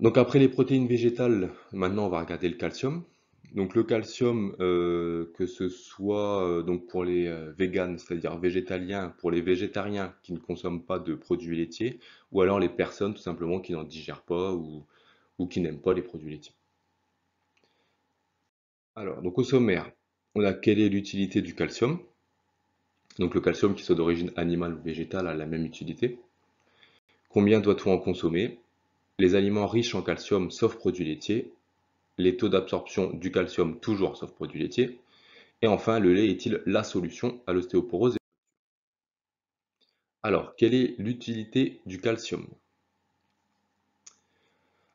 Donc après les protéines végétales, maintenant on va regarder le calcium. Donc le calcium, que ce soit donc pour les véganes, c'est-à-dire végétaliens, pour les végétariens qui ne consomment pas de produits laitiers, ou alors les personnes tout simplement qui n'en digèrent pas ou qui n'aiment pas les produits laitiers. Alors, donc au sommaire, on a quelle est l'utilité du calcium. Donc le calcium, qui soit d'origine animale ou végétale, a la même utilité. Combien doit-on en consommer? Les aliments riches en calcium, sauf produits laitiers. Les taux d'absorption du calcium, toujours sauf produits laitiers. Et enfin, le lait est-il la solution à l'ostéoporose? Alors, quelle est l'utilité du calcium?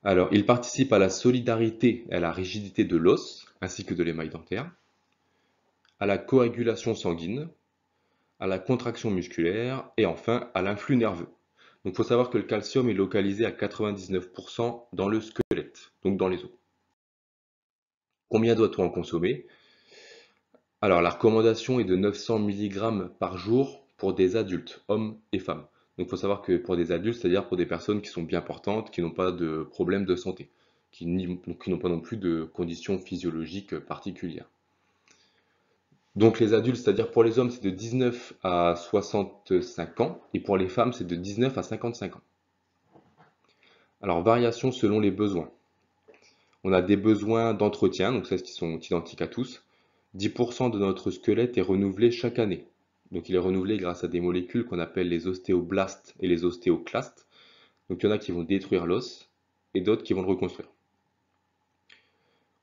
Alors, il participe à la solidarité et à la rigidité de l'os, ainsi que de l'émail dentaire, à la coagulation sanguine, à la contraction musculaire et enfin à l'influx nerveux. Donc, il faut savoir que le calcium est localisé à 99% dans le squelette, donc dans les os. Combien doit-on en consommer? Alors, la recommandation est de 900 mg par jour pour des adultes, hommes et femmes. Donc, il faut savoir que pour des adultes, c'est-à-dire pour des personnes qui sont bien portantes, qui n'ont pas de problème de santé, qui n'ont pas non plus de conditions physiologiques particulières. Donc, les adultes, c'est-à-dire pour les hommes, c'est de 19 à 65 ans, et pour les femmes, c'est de 19 à 55 ans. Alors, variation selon les besoins. On a des besoins d'entretien, donc c'est ce qui sont identiques à tous. 10% de notre squelette est renouvelé chaque année. Donc il est renouvelé grâce à des molécules qu'on appelle les ostéoblastes et les ostéoclastes. Donc il y en a qui vont détruire l'os et d'autres qui vont le reconstruire.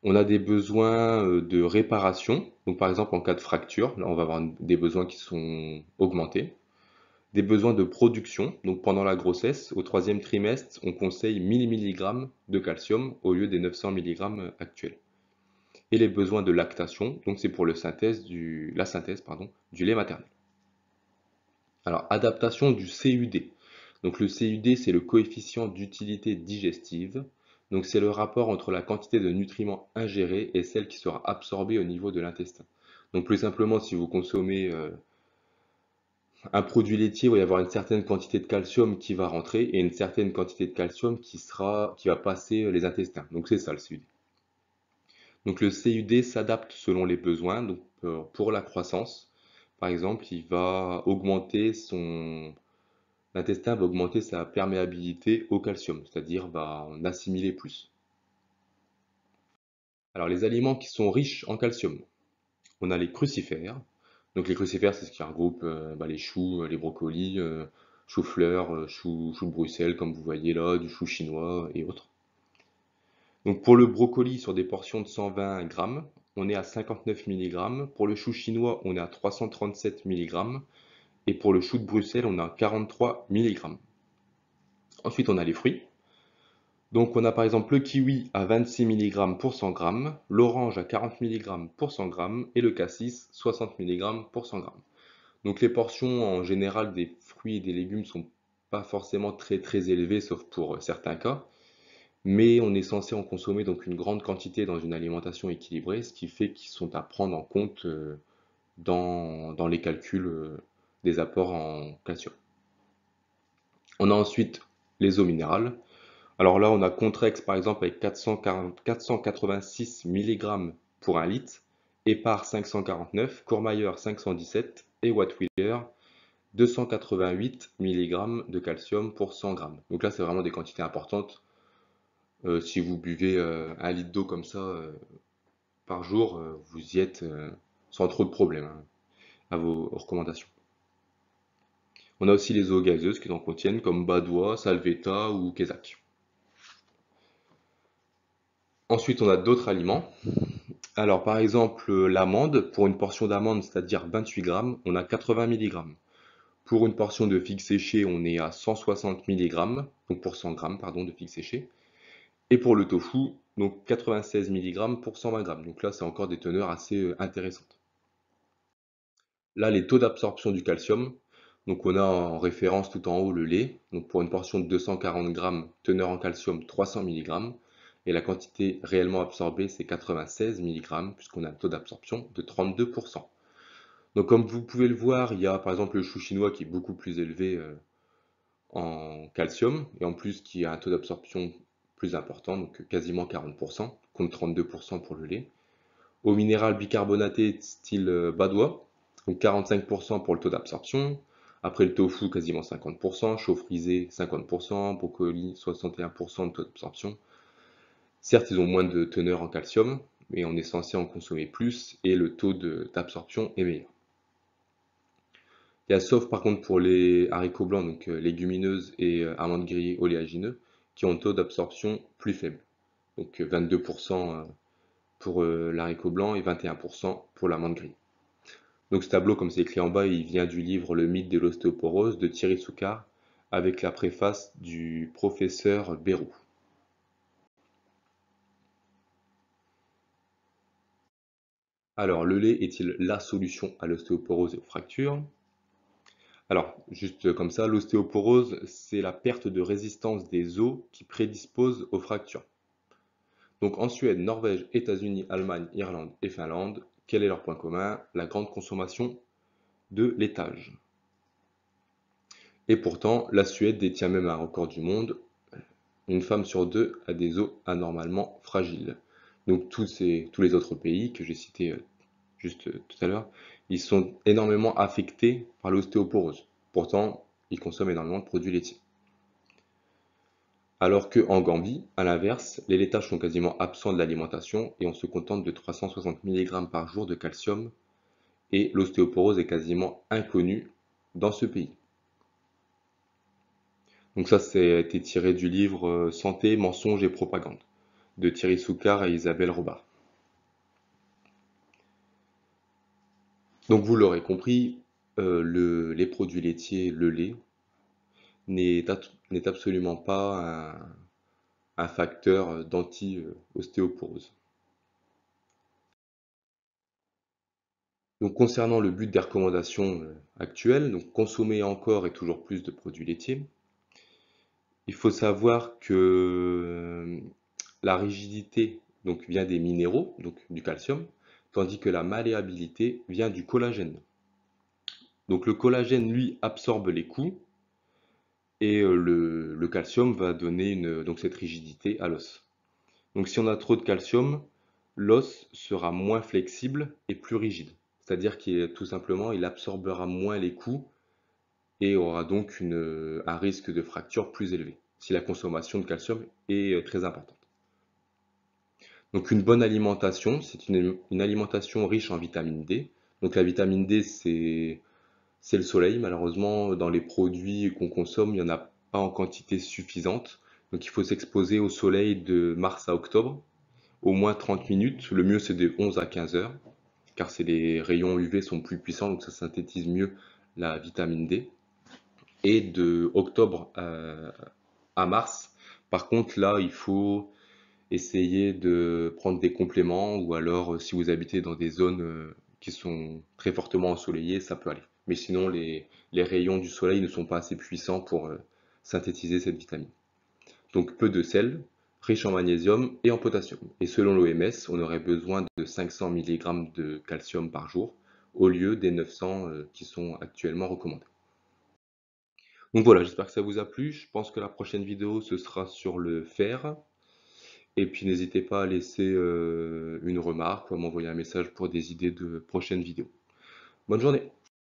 On a des besoins de réparation. Donc par exemple en cas de fracture, là on va avoir des besoins qui sont augmentés. Des besoins de production. Donc pendant la grossesse, au troisième trimestre, on conseille 1000 mg de calcium au lieu des 900 mg actuels. Et les besoins de lactation, donc c'est pour la synthèse du lait maternel. Alors, adaptation du CUD. Donc le CUD, c'est le coefficient d'utilité digestive. Donc c'est le rapport entre la quantité de nutriments ingérés et celle qui sera absorbée au niveau de l'intestin. Donc plus simplement, si vous consommez un produit laitier, il va y avoir une certaine quantité de calcium qui va rentrer et une certaine quantité de calcium qui va passer les intestins. Donc c'est ça le CUD. Donc le CUD s'adapte selon les besoins. Donc pour la croissance, par exemple, l'intestin va augmenter sa perméabilité au calcium, c'est-à-dire va en assimiler plus. Alors les aliments qui sont riches en calcium, on a les crucifères. Donc les crucifères, c'est ce qui regroupe les choux, les brocolis, choux-fleurs, choux de Bruxelles, comme vous voyez là, du chou chinois et autres. Donc pour le brocoli sur des portions de 120 grammes, on est à 59 mg. Pour le chou chinois, on est à 337 mg. Et pour le chou de Bruxelles, on est à 43 mg. Ensuite, on a les fruits. Donc on a par exemple le kiwi à 26 mg pour 100 grammes, l'orange à 40 mg pour 100 grammes et le cassis 60 mg pour 100 grammes. Donc les portions en général des fruits et des légumes sont pas forcément très élevées, sauf pour certains cas. Mais on est censé en consommer donc une grande quantité dans une alimentation équilibrée, ce qui fait qu'ils sont à prendre en compte dans les calculs des apports en calcium. On a ensuite les eaux minérales. Alors là, on a Contrex par exemple avec 486 mg pour 1 litre, Epar 549, Courmayeur 517 et Wattwiller 288 mg de calcium pour 100 grammes. Donc là, c'est vraiment des quantités importantes. Si vous buvez 1 litre d'eau comme ça par jour, vous y êtes sans trop de problèmes hein, à vos recommandations. On a aussi les eaux gazeuses qui en contiennent comme Badois, Salvetta ou Quesac. Ensuite, on a d'autres aliments. Alors par exemple, l'amande, pour une portion d'amande, c'est-à-dire 28 grammes, on a 80 mg. Pour une portion de figues séchées, on est à 160 mg, donc pour 100 grammes, pardon, de figues séchées. Et pour le tofu, donc 96 mg pour 120 grammes. Donc là, c'est encore des teneurs assez intéressantes. Là, les taux d'absorption du calcium. Donc on a en référence tout en haut le lait. Donc pour une portion de 240 grammes, teneur en calcium 300 mg. Et la quantité réellement absorbée, c'est 96 mg, puisqu'on a un taux d'absorption de 32%. Donc comme vous pouvez le voir, il y a par exemple le chou chinois qui est beaucoup plus élevé en calcium, et en plus qui a un taux d'absorption plus important, donc quasiment 40%, contre 32% pour le lait. Eau minérale bicarbonaté style badois, donc 45% pour le taux d'absorption. Après le tofu, quasiment 50%, chaud frisé 50%, brocoli 61% de taux d'absorption. Certes, ils ont moins de teneur en calcium, mais on est censé en consommer plus et le taux d'absorption est meilleur. Il y a sauf par contre pour les haricots blancs, donc légumineuses et amandes grillées oléagineux, qui ont un taux d'absorption plus faible. Donc 22% pour l'haricot blanc et 21% pour l'amande grillée. Donc ce tableau, comme c'est écrit en bas, il vient du livre Le mythe de l'ostéoporose de Thierry Soucard, avec la préface du professeur Bérou. Alors, le lait est-il la solution à l'ostéoporose et aux fractures? Alors, juste comme ça, l'ostéoporose, c'est la perte de résistance des os qui prédispose aux fractures. Donc en Suède, Norvège, États-Unis, Allemagne, Irlande et Finlande, quel est leur point commun? La grande consommation de laitage. Et pourtant, la Suède détient même un record du monde. Une femme sur deux a des os anormalement fragiles. Donc tous les autres pays que j'ai cités juste tout à l'heure, ils sont énormément affectés par l'ostéoporose. Pourtant, ils consomment énormément de produits laitiers. Alors que en Gambie, à l'inverse, les laitages sont quasiment absents de l'alimentation et on se contente de 360 mg par jour de calcium et l'ostéoporose est quasiment inconnue dans ce pays. Donc ça, c'est été tiré du livre Santé, mensonges et propagande de Thierry Soucard et Isabelle Robard. Donc vous l'aurez compris, les produits laitiers, le lait, n'est absolument pas un facteur d'anti-ostéoporose. Donc concernant le but des recommandations actuelles, donc consommer encore et toujours plus de produits laitiers, il faut savoir que la rigidité donc, vient des minéraux, donc du calcium, tandis que la malléabilité vient du collagène. Donc le collagène, lui, absorbe les coups et le calcium va donner donc cette rigidité à l'os. Donc si on a trop de calcium, l'os sera moins flexible et plus rigide. C'est-à-dire qu'il tout simplement, il absorbera moins les coups et aura donc un risque de fracture plus élevé si la consommation de calcium est très importante. Donc une bonne alimentation, c'est une alimentation riche en vitamine D. Donc la vitamine D, c'est le soleil. Malheureusement, dans les produits qu'on consomme, il n'y en a pas en quantité suffisante. Donc il faut s'exposer au soleil de mars à octobre, au moins 30 minutes. Le mieux, c'est de 11 à 15 heures, car les rayons UV sont plus puissants, donc ça synthétise mieux la vitamine D. Et de octobre à mars, par contre, là, il faut essayer de prendre des compléments, ou alors si vous habitez dans des zones qui sont très fortement ensoleillées, ça peut aller. Mais sinon, les rayons du soleil ne sont pas assez puissants pour synthétiser cette vitamine. Donc peu de sel, riche en magnésium et en potassium. Et selon l'OMS, on aurait besoin de 500 mg de calcium par jour, au lieu des 900 qui sont actuellement recommandés. Donc voilà, j'espère que ça vous a plu. Je pense que la prochaine vidéo, ce sera sur le fer. Et puis n'hésitez pas à laisser une remarque ou à m'envoyer un message pour des idées de prochaines vidéos. Bonne journée!